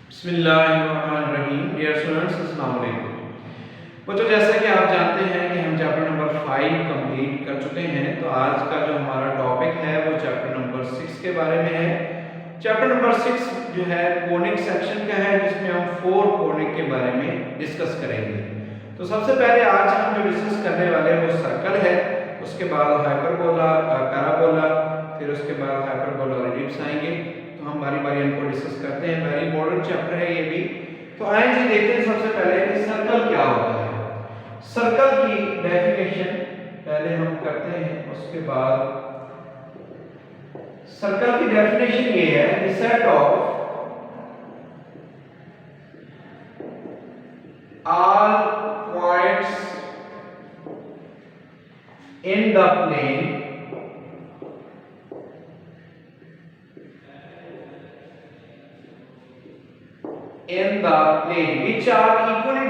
बिस्मिल्लाहिर्रहमानिर्रहीम। Dear students, अस्सलाम वालेकुम। बच्चों, जैसा कि आप जानते हैं कि हम चैप्टर नंबर 5 कंप्लीट कर चुके हैं, तो आज का जो हमारा टॉपिक है वो चैप्टर नंबर 6 के बारे में है। चैप्टर नंबर 6 जो है कोनिक सेक्शन का है, जिसमें हम 4 कोनिक के बारे में डिस्कस करेंगे। तो सबसे पहले आज हम जो डिस्कस करने वाले हैं वो सर्कल है, उसके बाद हाइपरबोला, पैराबोला, फिर उसके बाद हाइपरबोला और एलिप्स आएंगे। तो हम बारी बारी इनको डिस्कस करते हैं। वेरी इंपॉर्टेंट चैप्टर है ये भी। तो आइए जी देखते हैं सबसे पहले कि सर्कल क्या होता है। सर्कल की डेफिनेशन पहले हम करते हैं, उसके बाद सर्कल की डेफिनेशन ये है, the set of all points in the plane which are equally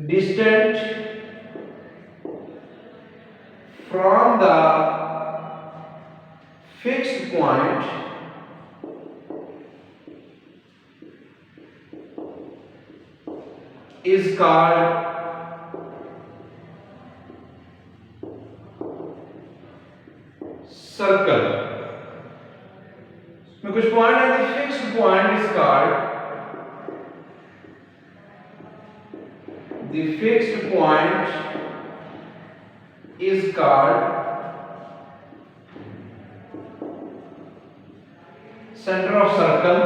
distant from the fixed point is called circle. में कुछ पॉइंट है, the fixed point is called center of circle।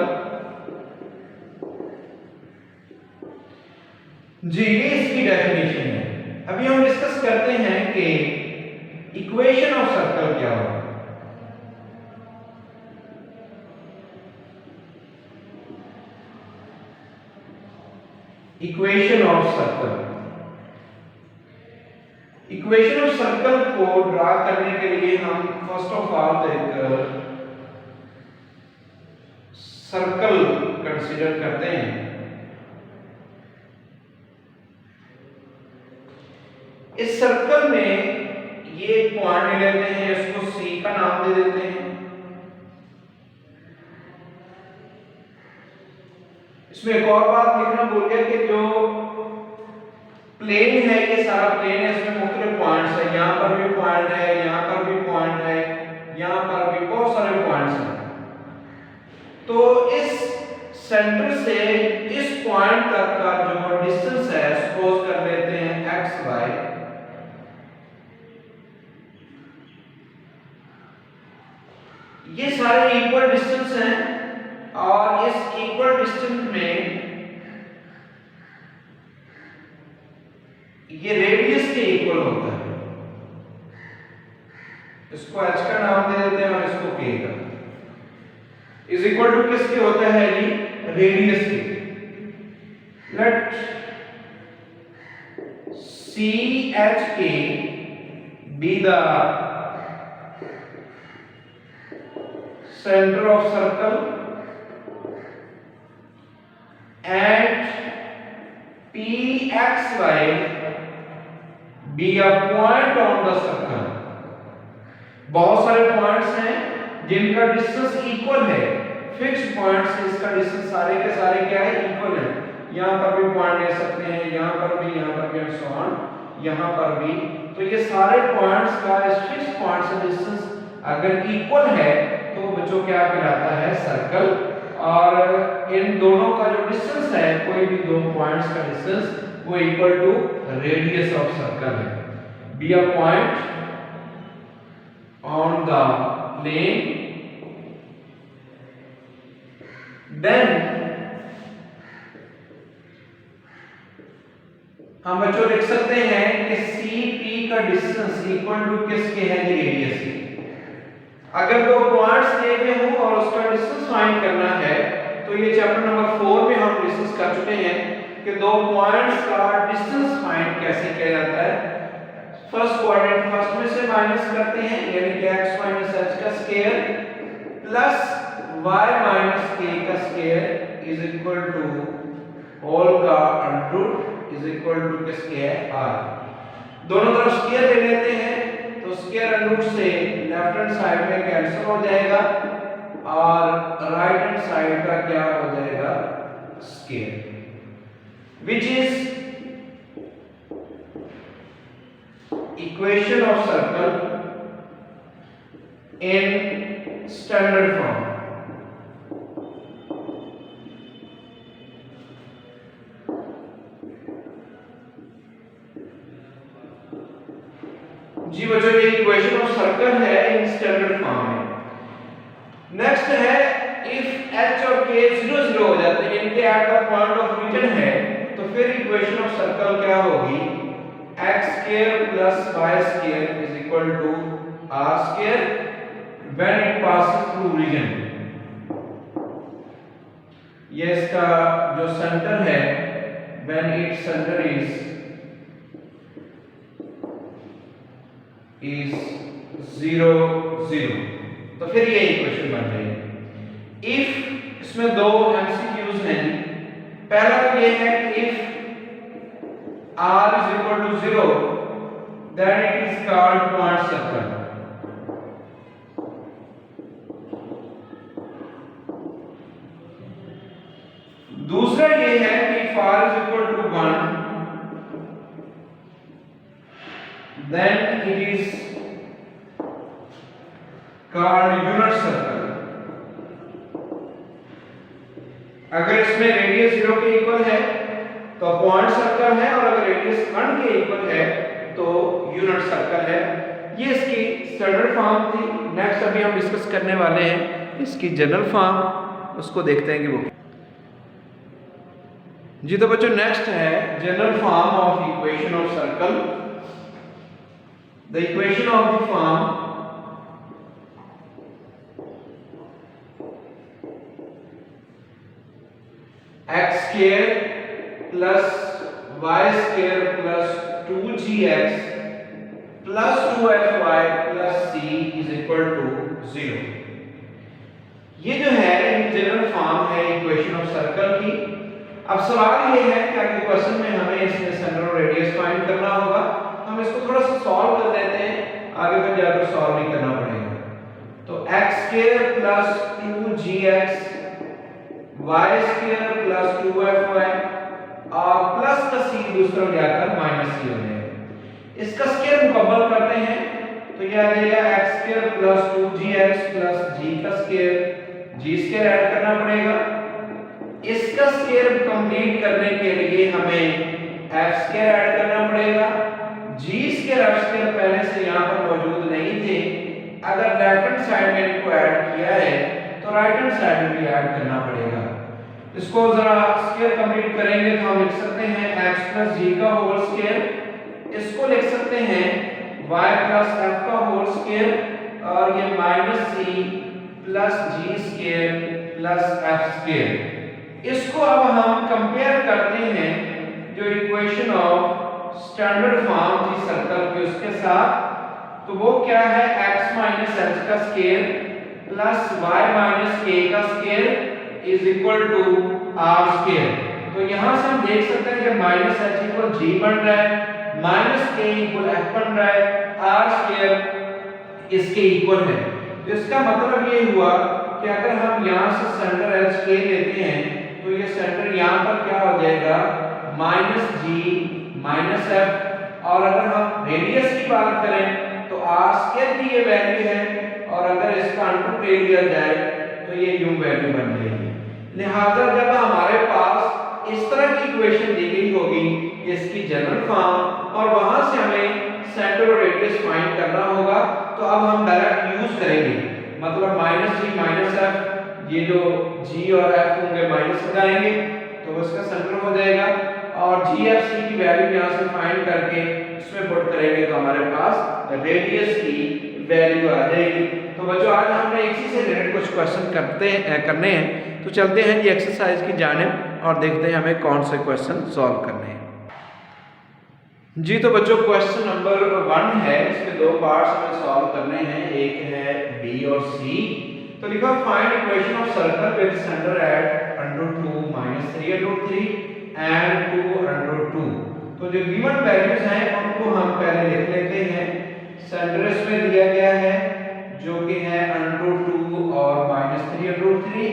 जी, ये इसकी डेफिनेशन है। अभी हम डिस्कस करते हैं कि इक्वेशन ऑफ सर्कल क्या होगा। इक्वेशन ऑफ सर्कल को ड्रा करने के लिए हम फर्स्ट ऑफ ऑल एक सर्कल कंसीडर करते हैं। इस सर्कल में ये एक पॉइंट ले लेते हैं, इसको सी का नाम दे देते हैं। इसमें एक और बात लिखना भूल गया कि जो प्लेन है, ये सारा प्लेन है, इसमें मुख्तलिफ पॉइंट्स है। यहाँ पर भी पॉइंट है, यहाँ पर भी पॉइंट है, यहाँ पर भी बहुत सारे पॉइंट्स हैं। तो इस सेंटर से इस पॉइंट तक का जो डिस्टेंस है, सपोज कर लेते हैं एक्स वाई। ये सारे इक्वल डिस्टेंस हैं और इस इक्वल डिस्टेंस में ये रेडियस के इक्वल होता है। इसको h का नाम दे देते हैं और इसको k का। इज इक्वल टू किसके होता है जी? रेडियस के। Let CHK be the center of circle and PXY be a point on the circle। बहुत सारे पॉइंट्स हैं जिनका डिस्टेंस इक्वल है। फिक्स्ड पॉइंट से इसका डिस्टेंस सारे के सारे क्या है? इक्वल है। यहाँ पर भी पॉइंट ले सकते हैं, यहाँ पर भी एंड सो ऑन, यहाँ पर भी। तो ये सारे पॉइंट्स का इस फिक्स्ड पॉइंट से डिस्टेंस अगर इक्वल है तो बच्चों क्या कहलाता है? सर्कल। और इन दोनों का जो डिस्टेंस है, कोई भी दो पॉइंट्स का डिस्टेंस, वो equal to radius of circle है। B a point on the plane, then हम बच्चों लिख सकते हैं कि CP का डिस्टेंस इक्वल टू किसके है? रेडियस के। अगर दो पॉइंट्स दिए गए हों और उसका डिस्टेंस फाइंड करना है, तो ये चैप्टर नंबर 4 में हम डिस्कस कर चुके हैं कि दो पॉइंट्स का डिस्टेंस फाइंड कैसे किया जाता है। फर्स्ट क्वाड्रेंट फर्स्ट में से माइनस करते हैं, यानी कि x - h का स्क्वायर प्लस y - k का square is equal to whole का under root is equal to किसके है? r। दोनों तरफ स्क्वायर ले लेते हैं तो स्क्वायर रूट से लेफ्ट हैंड साइड में कैंसिल हो जाएगा और राइट हैंड साइड का क्या हो जाएगा square, which is equation of circle in standard form. जी बच्चों ये इक्वेशन ऑफ सर्कल है इन स्टैंडर्ड फॉर्म में। नेक्स्ट है इफ h और k 0 0 हो जाते हैं यानी कि at the point of reason है तो फिर इक्वेशन ऑफ सर्कल क्या होगी x square plus y square is equal to r square when it passes through region। ये इसका जो सेंटर है when its center is 0 0 तो फिर ये इक्वेशन बन जाएगी। इफ इसमें दो एमसीक्यूज हैं, पहला तो ये है if r is equal to 0 then it is called point circle। दूसरा ये है कि if r is equal to 1 then it is called unit circle। अगर इसमें रेडियस 0 के इक्वल है तो पॉइंट सर्कल है और अगर रेडियस 1 के इक्वल है तो यूनिट सर्कल है। ये इसकी स्टैंडर्ड फॉर्म थी। नेक्स्ट अभी हम डिस्कस करने वाले हैं इसकी जनरल फॉर्म, उसको देखते हैं कि वो जी। तो बच्चों नेक्स्ट है general form of equation of circle. The equation of the form x square plus y square plus 2gx plus 2fy plus c is equal to 0। ये जो है जनरल फॉर्म है इक्वेशन ऑफ सर्कल की। अब सवाल ये है कि अगले क्वेश्चन में हमें इसमें सेंटर और रेडियस फाइंड करना होगा। हम इसको थोड़ा सा सॉल्व कर लेते हैं, आगे फिर जाकर सॉल्व नहीं करना पड़ेगा। तो x square plus 2gx y square plus 2fy और प्लस का c दूसरा जाकर माइनस c हो जाएगा। इसका स्क्वायर मुकम्मल करते हैं तो यह आ जाएगा x square plus 2gx plus g का स्क्वायर, g स्क्वायर ऐड करना पड़ेगा। इसका स्क्वायर कंप्लीट करने के लिए हमें f स्क्वायर ऐड करना पड़ेगा। g स्क्वायर f स्क्वायर पहले से यहां पर मौजूद नहीं थे, अगर लेफ्ट हैंड साइड में इनको ऐड किया है तो राइट हैंड साइड में भी ऐड करना पड़ेगा। इसको जरा स्क्वायर कंप्लीट करेंगे तो हम लिख सकते हैं x plus g का होल स्क्वायर, इसको लिख सकते हैं y plus f का होल स्क्वायर और ये minus c plus g square plus f square. इसको अब हम कंपेयर करते हैं जो इक्वेशन ऑफ स्टैंडर्ड फॉर्म थी सर्कल की उसके साथ। तो वो क्या है x minus h का square plus y minus k का square is equal to r square। तो यहां से हम देख सकते हैं कि माइनस h इक्वल g बन रहा है, माइनस k इक्वल f बन रहा है, r square इसके इक्वल है। तो इसका मतलब ये हुआ कि अगर हम यहां से सेंटर h k लेते हैं तो ये सेंटर यहां पर क्या हो जाएगा माइनस g माइनस f, और अगर हम रेडियस की बात करें तो r square की ये वैल्यू है और अगर इसका अंडर ले लिया जाए तो ये यूं वैल्यू बन जाएगी। लिहाजा जब हमारे पास इस तरह की इक्वेशन दी गई होगी इसकी जनरल फॉर्म और वहां से हमें सेंटर और रेडियस फाइंड करना होगा, तो अब हम डायरेक्ट यूज करेंगे, मतलब माइनस जी माइनस एफ, ये जो जी और एफ होंगे माइनस लगाएंगे तो उसका सेंटर हो जाएगा और जी एफ सी की वैल्यू यहां से फाइंड करके उसमें पुट करेंगे तो हमारे पास रेडियस की वैल्यू आ जाएगी। तो बच्चों आज हमने इसी से रिलेटेड कुछ क्वेश्चन करने हैं, तो चलते हैं जी एक्सरसाइज की जानिब और देखते हैं हमें कौन से क्वेश्चन सॉल्व करने हैं। जी तो बच्चों क्वेश्चन नंबर 1 है, इसके दो पार्ट्स हमें सॉल्व करने हैं, एक है बी और सी। तो लिखा find equation of circle with centre at √2 -3 √3 and 2 √2। तो जो गिवन वैल्यूज हैं उनको हम पहले लिख लेते हैं। सेंटर इसमें दिया गया है जो कि है √2 और -3√3।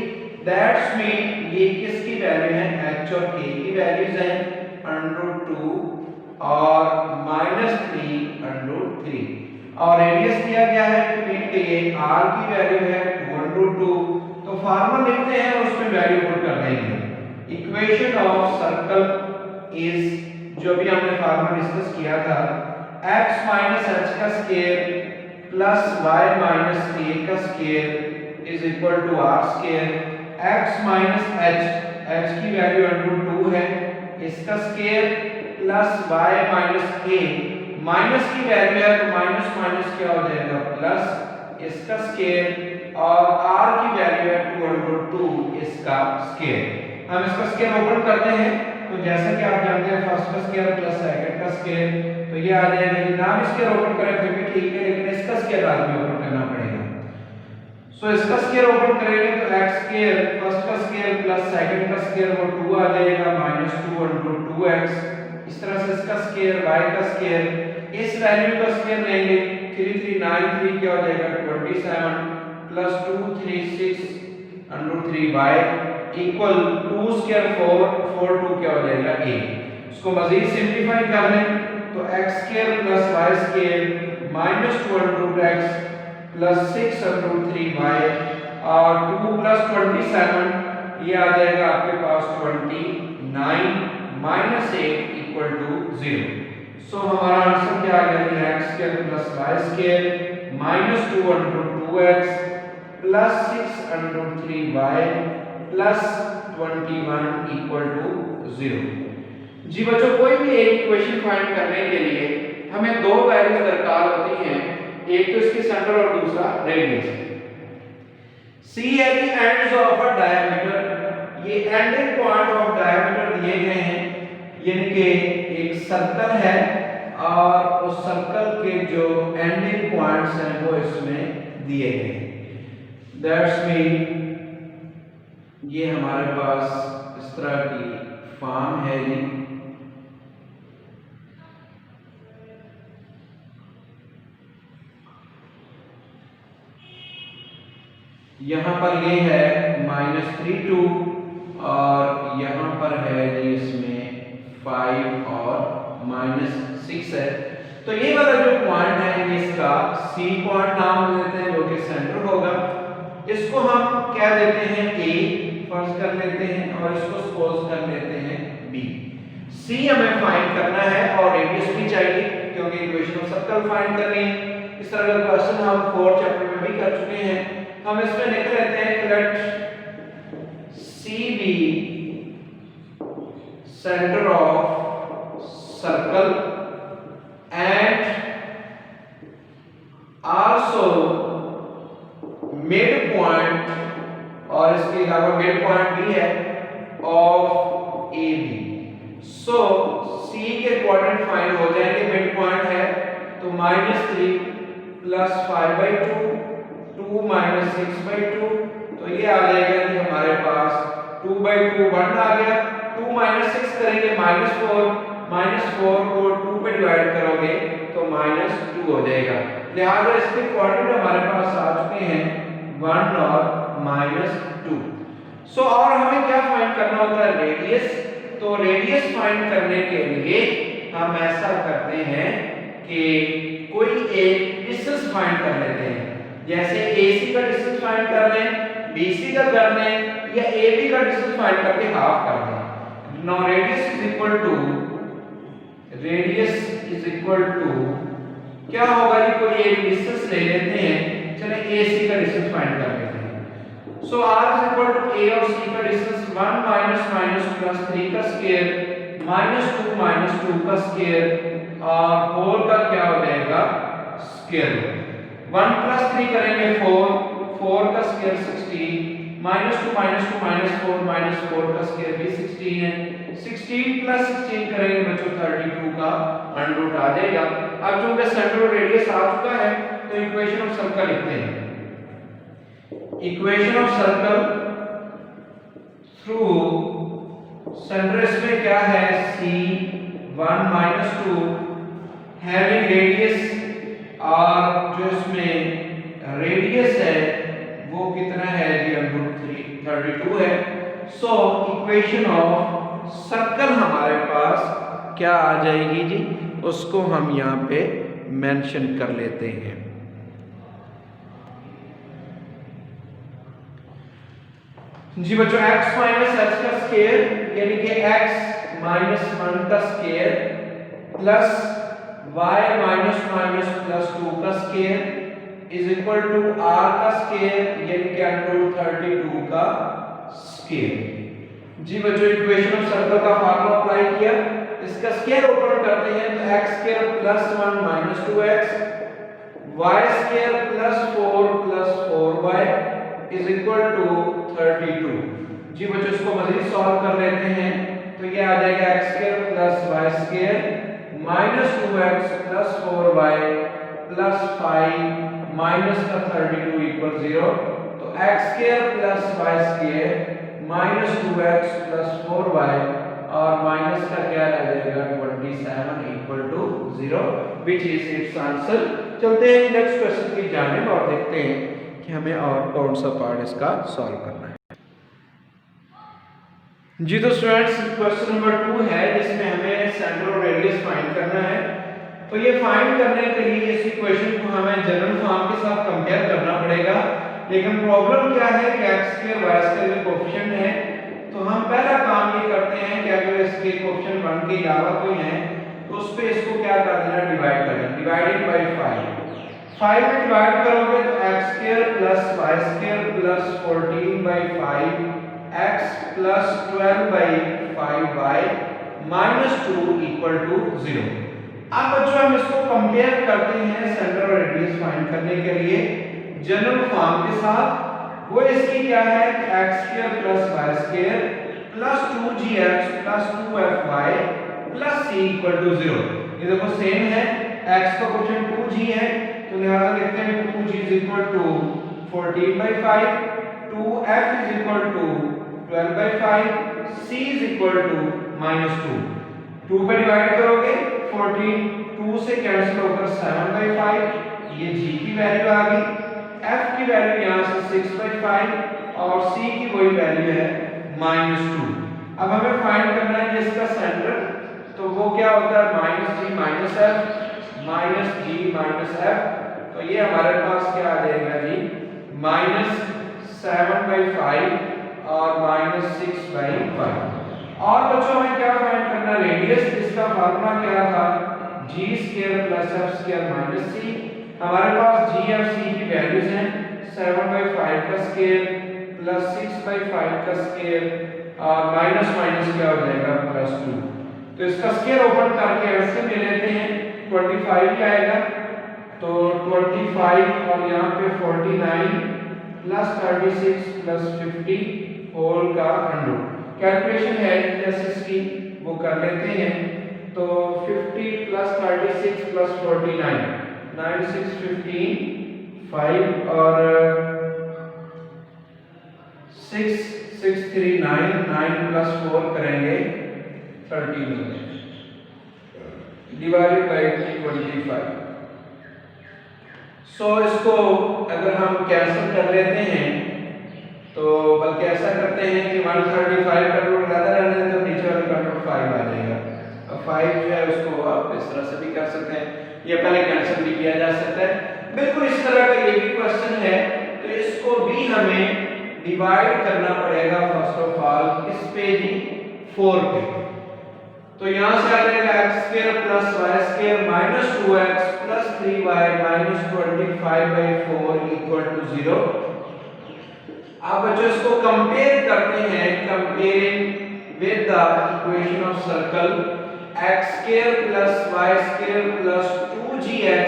दैट्स मीन ये किसकी वैल्यू है, h और k की वैल्यूज हैं √2 और -3√3। और रेडियस दिया गया है पीरियड के लिए r की वैल्यू है 2√2। तो फार्मूला लिखते हैं और उसमें वैल्यू पुट कर देंगे। इक्वेशन ऑफ सर्कल इज, जो भी हमने फार्मूला डिस्कस किया था, x h का स्क्वायर प्लस y k का square is equal to r square. x h की वैल्यू √2 है, इसका square plus y k, minus की वैल्यू है तो माइनस माइनस क्या हो जाएगा प्लस, इसका स्क्वायर, और r की वैल्यू है 2√2, इसका स्क्वायर। हम इसका स्क्वायर ओपन करते हैं तो जैसा कि आप जानते हैं फर्स्ट का स्क्वायर प्लस सेकंड का स्क्वायर, तो ये आ जाएगा कि नाम इसके ओपन करें फिर भी ठीक है, लेकिन इसका स्क्वायर बाद में ओपन करना पड़ेगा। सो इसका स्क्वायर ओपन करेंगे तो x स्क्वायर फर्स्ट का स्क्वायर प्लस सेकंड का स्क्वायर वो 2 आ जाएगा -2 √2x। इस तरह से इसका स्क्वायर y का स्क्वायर, इस वैल्यू का स्क्वायर लेंगे 3393 क्या हो जाएगा 27 प्लस 236 √3y इक्वल 2 स्क्वायर 4 2 क्या हो जाएगा 8। इसको मजीद सिंपलीफाई कर लें तो x square plus y square -2 √x plus 6 √3y और 2 प्लस 27 ये आ जाएगा आपके पास 29 -8 इक्वल टू 0। सो हमारा आंसर क्या आ गया कि x square plus y square -2 √2x plus 6 √3y plus 21 equal to 0। जी बच्चों, कोई भी एक इक्वेशन फाइंड करने के लिए हमें दो वैल्यूज दरकार होती हैं, एक तो इसकी सेंटर और दूसरा रेडियस। C है कि एंड्स ऑफ अ डायमीटर, ये एंडिंग पॉइंट ऑफ डायमीटर दिए गए हैं, यानी कि एक सर्कल है और उस सर्कल के जो एंडिंग पॉइंट्स हैं वो इसमें दिए गए हैं। दैट्स मीन ये हमारे पास इस तरह की फॉर्म है जी। यहाँ पर ये है -32 और यहाँ पर है जी इसमें 5 और -6 है। तो ये वाला जो पॉइंट है इसका C पॉइंट नाम देते हैं जो कि सेंटर होगा। इसको हम क्या देते हैं A फर्ज कर लेते हैं और इसको सपोज कर लेते हैं B। C हमें फाइंड करना है और रेडियस भी चाहिए क्योंकि इक्वेशन ऑफ सर्कल फाइंड करनी है। इस तरह का क्वेश्चन हम 4th चैप्टर में भी कर चुके हैं। हम इसमें लिख लेते हैं let CB centre of circle and also midpoint, और इसके अलावा मिड पॉइंट भी है ऑफ AB। सो C के क्वाड्रेंट फाइंड हो जाएंगे, मिड पॉइंट है तो -3 प्लस 5/2 2 -6/2, तो ये आ जाएगा कि हमारे पास 2/2 1 आ गया, 2 6 करेंगे -4 को 2 पे डिवाइड करोगे तो -2 हो जाएगा। लिहाजा इसके क्वाड्रेंट हमारे पास आ चुके हैं 1 और -2। सो और हमें क्या फाइंड करना होता है रेडियस। तो रेडियस फाइंड करने के लिए हम ऐसा करते हैं कि कोई एक डिस्टेंस फाइंड कर लेते हैं, जैसे AC का डिस्टेंस फाइंड कर लें, BC का कर लें या AB का डिस्टेंस फाइंड करके हाफ कर लें। Now radius is equal to क्या होगा जी, कोई एक डिस्टेंस ले लेते हैं, चले AC का डिस्टेंस फाइंड कर लेते हैं। So R is equal to A और C का डिस्टेंस 1 प्लस 3 का स्क्वायर -2 का स्क्वायर और 4 का क्या हो जाएगा स्क्वायर। 1 प्लस 3 करेंगे 4 का स्क्वायर 16 -2 -4 का स्क्वायर भी 16 है। 16 प्लस 16 करेंगे बच्चों 32 का अंडर आ जाएगा। अब चूंकि सेंटर और रेडियस आ चुका है तो इक्वेशन ऑफ सर्कल लिखते हैं। Equation of circle through centre इसमें क्या है C 1 माइनस 2 हैविंग रेडियस, और जो इसमें रेडियस है वो कितना है जी, √32 है। सो इक्वेशन ऑफ सर्कल हमारे पास क्या आ जाएगी जी, उसको हम यहाँ पे मेंशन कर लेते हैं। जी बच्चों, x माइनस h का स्क्वायर यानी कि x माइनस 1 का square plus y minus minus plus 2 का square is equal to r का स्क्वायर यानी कि √32 का स्क्वायर। जी बच्चों, इक्वेशन ऑफ सर्कल का फार्मूला अप्लाई किया, इसका स्क्वायर ओपन करते हैं तो x square plus 1 minus 2x, y square plus 4 plus 4y is equal to 32। जी बच्चों, इसको मजीद सॉल्व कर लेते हैं तो ये आ जाएगा x square plus y square minus 2x plus 4y plus 5 minus का 32 इक्वल 0। तो x square plus y square minus 2x plus 4y और माइनस का क्या आ जाएगा 27 equal to 0 which is its answer. चलते हैं नेक्स्ट क्वेश्चन की जानिब और देखते हैं कि हमें और कौन सा पार्ट इसका सॉल्व करना है। जी तो स्टूडेंट्स, क्वेश्चन नंबर 2 है जिसमें हमें सेंटर और रेडियस फाइंड करना है। तो ये फाइंड करने के लिए इस इक्वेशन को हमें जनरल फॉर्म के साथ कंपेयर करना पड़ेगा, लेकिन प्रॉब्लम क्या है कि x स्क्वायर y स्क्वायर के कोएफिशिएंट है। तो हम पहला काम ये करते हैं कि अगर इसके कोएफिशिएंट 1 के अलावा कोई है तो उस पे इसको क्या कर देना, डिवाइड कर देना, डिवाइडेड बाय 5 में डिवाइड करोगे तो x square plus y square plus 14 by 5 x plus 12 by 5y minus 2 equal to 0। अब बच्चों हम इसको कंपेयर करते हैं सेंटर और रेडियस फाइंड करने के लिए जनरल फॉर्म के साथ। वो इसकी क्या है कि x square plus y square plus 2gx plus 2fy plus c equal to 0। ये देखो सेम है, x का कोएफिशिएंट 2g है तो लिहाजा लिखते हैं 2g is equal to 14 by 5, 2f is equal to 12 by 5, c is equal to -2। 2 पे डिवाइड करोगे 14, 2 से कैंसिल होकर 7 बाय 5, ये g की वैल्यू आ गई, f की वैल्यू यहाँ से 6 बाय 5 और c की वही वैल्यू है -2। अब हमें फाइंड करना है इसका सेंटर, तो वो क्या होता है -g -f -g -f। तो ये हमारे पास क्या आ जाएगा जी, -7 बाय 5 और -6 बाय 5। और बच्चों हमें क्या फाइंड करना, रेडियस, इसका फार्मूला क्या था, g square plus f square minus c। हमारे पास g और c की वैल्यूज हैं 7 बाय 5 का स्क्वायर प्लस 6 बाय 5 का स्क्वायर और माइनस माइनस क्या हो जाएगा +2। तो इसका स्क्वायर ओपन करके ऐसे ले लेते हैं 25 ही आएगा, तो 25 और यहाँ पे 49 प्लस 36 प्लस 50 होल का 100। कैलकुलेशन है जैसे इसकी वो कर लेते हैं, तो 50 प्लस 36 प्लस 49 9 6 15 5 और 6 6 3 9 9 प्लस 4 करेंगे 13 डिवाइडेड बाय 25। सो इसको अगर हम कैंसिल कर लेते हैं तो बल्कि ऐसा करते हैं कि 135 का रूट ज़्यादा रहने दें तो नीचे वाले का रूट 5 आ जाएगा। अब 5 जो है उसको आप इस तरह से भी कर सकते हैं, ये पहले कैंसिल भी किया जा सकता है। बिल्कुल इस तरह का ये भी क्वेश्चन है, तो इसको भी हमें डिवाइड करना पड़ेगा फर्स्ट ऑफ ऑल किस पे जी, 4 पे। तो यहाँ से आ जाएगा x square plus y square minus 2x plus 3y minus 25/4 equal to 0। अब बच्चों इसको कंपेयर करते हैं, comparing with the equation of circle x square plus y square plus 2gx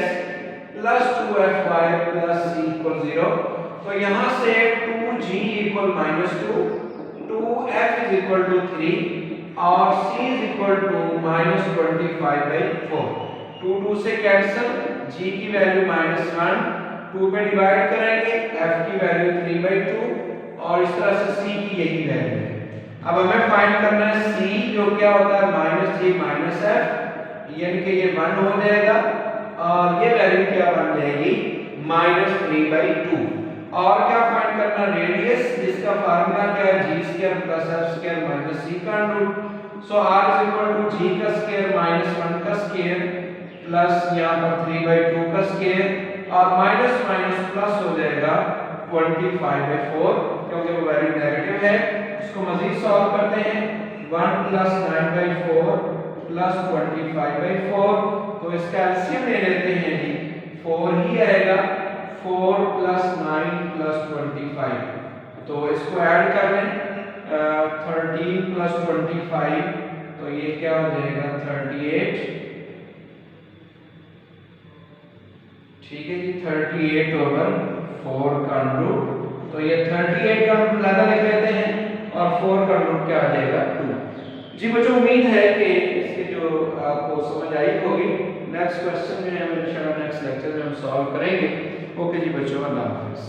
plus 2fy plus c equal 0। तो यहाँ से 2g equal -2, 2f is equal to 3 और c is equal to -25/4। 2 2 से कैंसिल, g की value -1, 2 पे divide करेंगे, f की value 3/2 और इस तरह से c की यही वैल्यू है। अब हमें फाइंड करना है c, जो क्या होता है -g -f, यानी कि ये 1 हो जाएगा और ये वैल्यू क्या बन जाएगी -3/2। और क्या फाइंड करना, रेडियस, जिसका फार्मूला क्या है g² + f² - c का रूट। सो r = g का स्क्वायर -1 का स्क्वायर प्लस यहां पर 3/2 का स्क्वायर और माइनस माइनस प्लस हो जाएगा 25/4, क्योंकि वो वैल्यू नेगेटिव है। इसको मजीद सॉल्व करते हैं, 1 + 9/4 + 25/4, तो इसका एलसीएम ले लेते हैं जी, 4 ही आएगा, 4 + 9 + 25, तो इसको ऐड कर लें, 13 + 25, तो ये क्या हो जाएगा 38, ठीक है जी, 38/4 का रूट, तो ये 38 का रूट लगा लिख लेते हैं और 4 का रूट क्या आ जाएगा 2। जी बच्चों, उम्मीद है कि इसके जो आपको समझ आई होगी। नेक्स्ट क्वेश्चन जो है हम इंशाल्लाह नेक्स्ट लेक्चर में हम सॉल्व करेंगे। ओके जी बच्चों, अल्लाह हाफिज़।